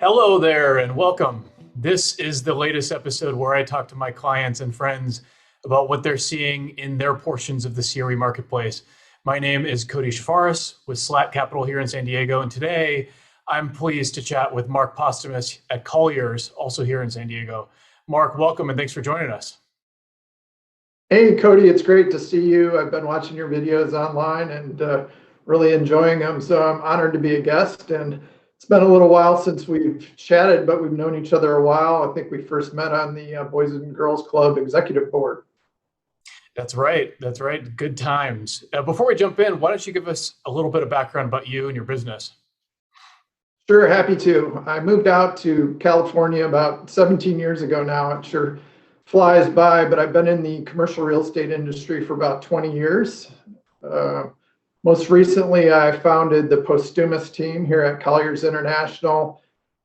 Hello there and welcome. This is the latest episode where I talk to my clients and friends about what they're seeing in their portions of the CRE marketplace. My name is Cody Shafaris with Slatt Capital here in San Diego, and today I'm pleased to chat with Mark Postumus at Colliers, also here in San Diego. Mark, welcome and thanks for joining us. Hey, Cody, it's great to see you. I've been watching your videos online and really enjoying them. So I'm honored to be a guest. And it's been a little while since we've chatted, but we've known each other a while. I think we first met on the Boys and Girls Club executive board. That's right. That's right. Good times. Before we jump in, why don't you give us a little bit of background about you and your business? Sure, happy to. I moved out to California about 17 years ago now. It sure flies by, but I've been in the commercial real estate industry for about 20 years. Uh, Most recently, I founded the Postumus team here at Colliers International.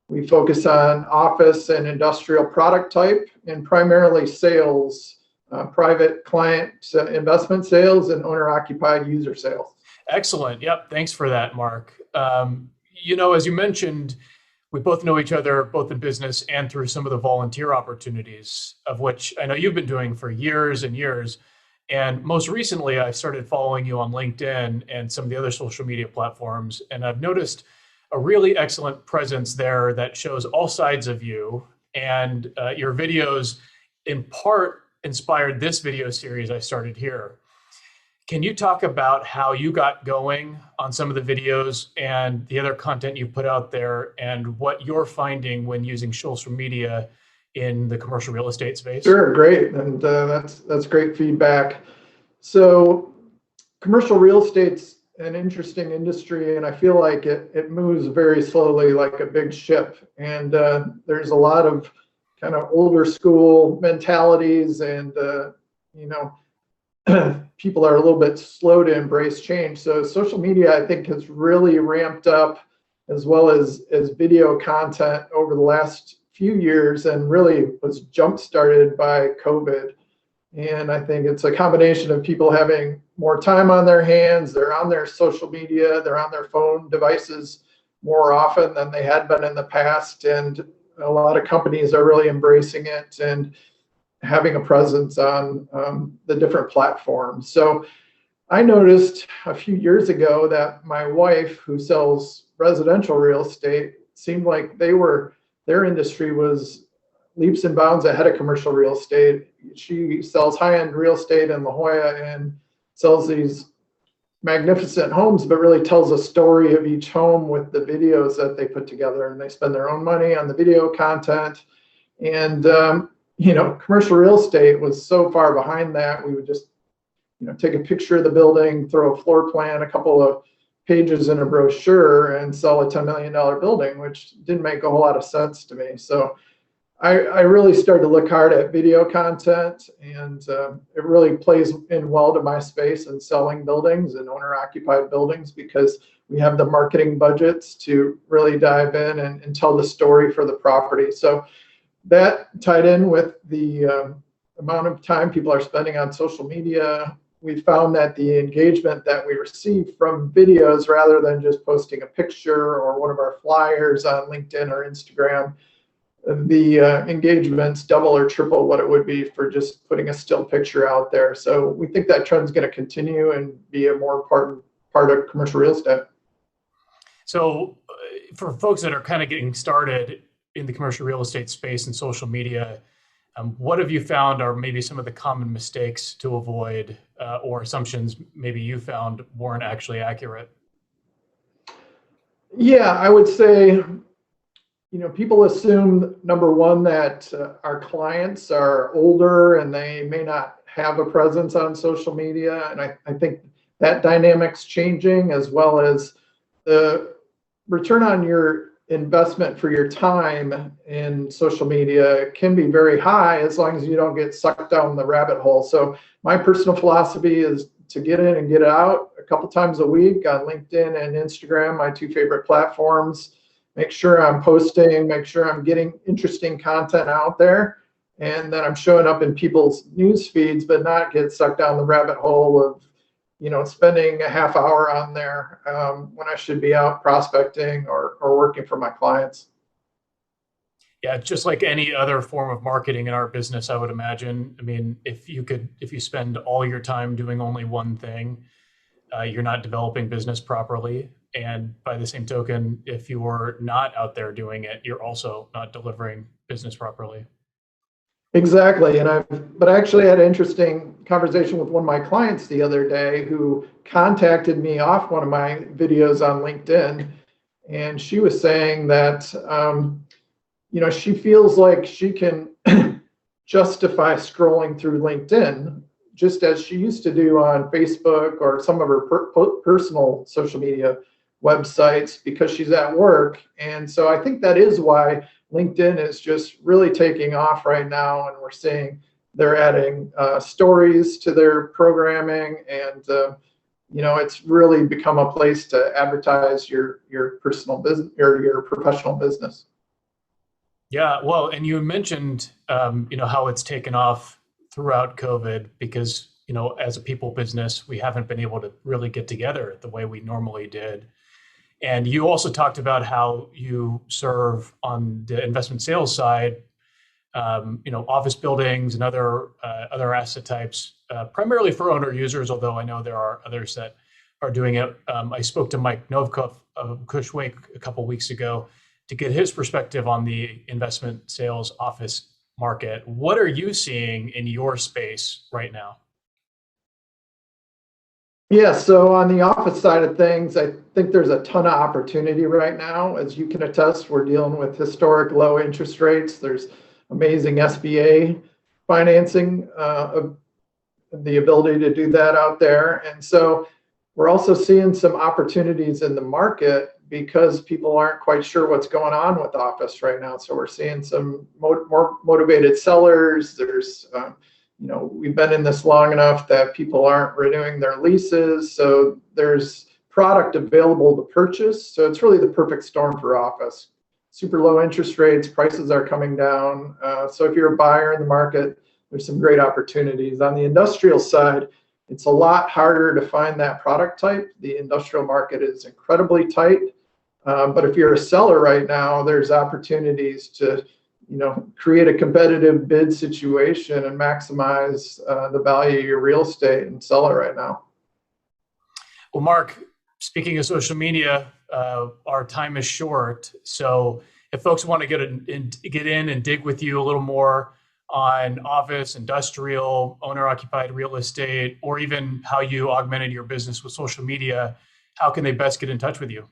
We focus on office and industrial product type and primarily sales, private client investment sales and owner-occupied user sales. Excellent. Yep. Thanks for that, Mark. As you mentioned, we both know each other, both in business and through some of the volunteer opportunities, of which I know you've been doing for years and years. And most recently, I started following you on LinkedIn and some of the other social media platforms. And I've noticed a really excellent presence there that shows all sides of you. And your videos, in part, inspired this video series I started here. Can you talk about how you got going on some of the videos and the other content you put out there and what you're finding when using social media in the commercial real estate space? Sure, great, and that's great feedback. So, commercial real estate's an interesting industry, and I feel like it moves very slowly, like a big ship. And there's a lot of kind of older school mentalities, and you know, people are a little bit slow to embrace change. So social media, I think, has really ramped up, as well as video content over the last few years, and really was jump started by COVID. And I think it's a combination of people having more time on their hands. They're on their social media, they're on their phone devices more often than they had been in the past. And a lot of companies are really embracing it and having a presence on the different platforms. So I noticed a few years ago that my wife, who sells residential real estate, seemed like their industry was leaps and bounds ahead of commercial real estate. She sells high-end real estate in La Jolla and sells these magnificent homes, but really tells a story of each home with the videos that they put together, and they spend their own money on the video content. And commercial real estate was so far behind that we would just, take a picture of the building, throw a floor plan, a couple of pages in a brochure, and sell a $10 million building, which didn't make a whole lot of sense to me. So I really started to look hard at video content, and it really plays in well to my space in selling buildings and owner-occupied buildings, because we have the marketing budgets to really dive in and tell the story for the property. So that tied in with the amount of time people are spending on social media. We found that the engagement that we receive from videos, rather than just posting a picture or one of our flyers on LinkedIn or Instagram, the engagements double or triple what it would be for just putting a still picture out there. So we think that trend's going to continue and be a more important part of commercial real estate. So, for folks that are kind of getting started in the commercial real estate space and social media, what have you found are maybe some of the common mistakes to avoid, or assumptions maybe you found weren't actually accurate? Yeah, I would say, people assume, number one, that our clients are older and they may not have a presence on social media. And I think that dynamic's changing, as well as the return on your investment for your time in social media can be very high, as long as you don't get sucked down the rabbit hole. So my personal philosophy is to get in and get out a couple times a week on LinkedIn and Instagram, my two favorite platforms. Make sure I'm posting, make sure I'm getting interesting content out there, and that I'm showing up in people's news feeds, but not get sucked down the rabbit hole of spending a half hour on there when I should be out prospecting or working for my clients. Yeah, just like any other form of marketing in our business, I would imagine. I mean, if you spend all your time doing only one thing, you're not developing business properly. And by the same token, if you're not out there doing it, you're also not delivering business properly. Exactly. But I actually had an interesting conversation with one of my clients the other day who contacted me off one of my videos on LinkedIn. And she was saying that, she feels like she can justify scrolling through LinkedIn just as she used to do on Facebook or some of her personal social media websites because she's at work. And so I think that is why LinkedIn is just really taking off right now. And we're seeing they're adding stories to their programming. And, it's really become a place to advertise your personal business or your professional business. Yeah, well, and you mentioned, how it's taken off throughout COVID because, as a people business, we haven't been able to really get together the way we normally did. And you also talked about how you serve on the investment sales side, office buildings and other asset types, primarily for owner users. Although I know there are others that are doing it. I spoke to Mike Novkov of Cushwake a couple weeks ago to get his perspective on the investment sales office market. What are you seeing in your space right now? Yeah, so on the office side of things, I think there's a ton of opportunity right now. As you can attest, we're dealing with historic low interest rates. There's amazing SBA financing, the ability to do that out there. And so we're also seeing some opportunities in the market because people aren't quite sure what's going on with office right now. So we're seeing some more motivated sellers. We've been in this long enough that people aren't renewing their leases. So there's product available to purchase. So it's really the perfect storm for office. Super low interest rates, prices are coming down. So if you're a buyer in the market, there's some great opportunities. On the industrial side, it's a lot harder to find that product type. The industrial market is incredibly tight. But if you're a seller right now, there's opportunities to create a competitive bid situation and maximize the value of your real estate and sell it right now. Well, Mark, speaking of social media, our time is short. So if folks want to get in and dig with you a little more on office, industrial, owner-occupied real estate, or even how you augmented your business with social media, how can they best get in touch with you?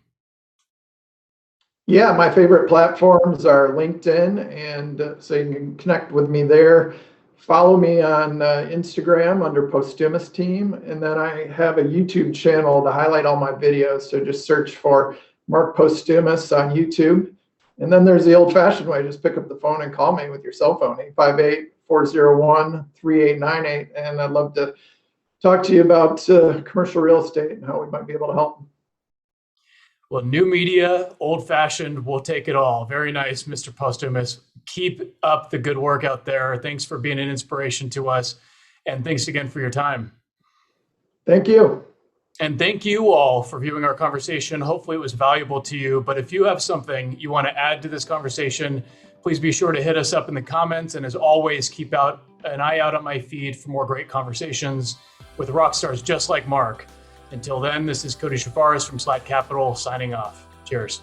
Yeah, my favorite platforms are LinkedIn, and so you can connect with me there. Follow me on Instagram under Posthumous Team, and then I have a YouTube channel to highlight all my videos. So just search for Mark Posthumous on YouTube. And then there's the old-fashioned way: just pick up the phone and call me with your cell phone, 858-401-3898. And I'd love to talk to you about commercial real estate and how we might be able to help. Well, new media, old fashioned, we'll take it all. Very nice, Mr. Posthumous. Keep up the good work out there. Thanks for being an inspiration to us. And thanks again for your time. Thank you. And thank you all for viewing our conversation. Hopefully it was valuable to you. But if you have something you want to add to this conversation, please be sure to hit us up in the comments. And as always, keep an eye out on my feed for more great conversations with rock stars just like Mark. Until then, this is Cody Shafaris from Slatt Capital signing off. Cheers.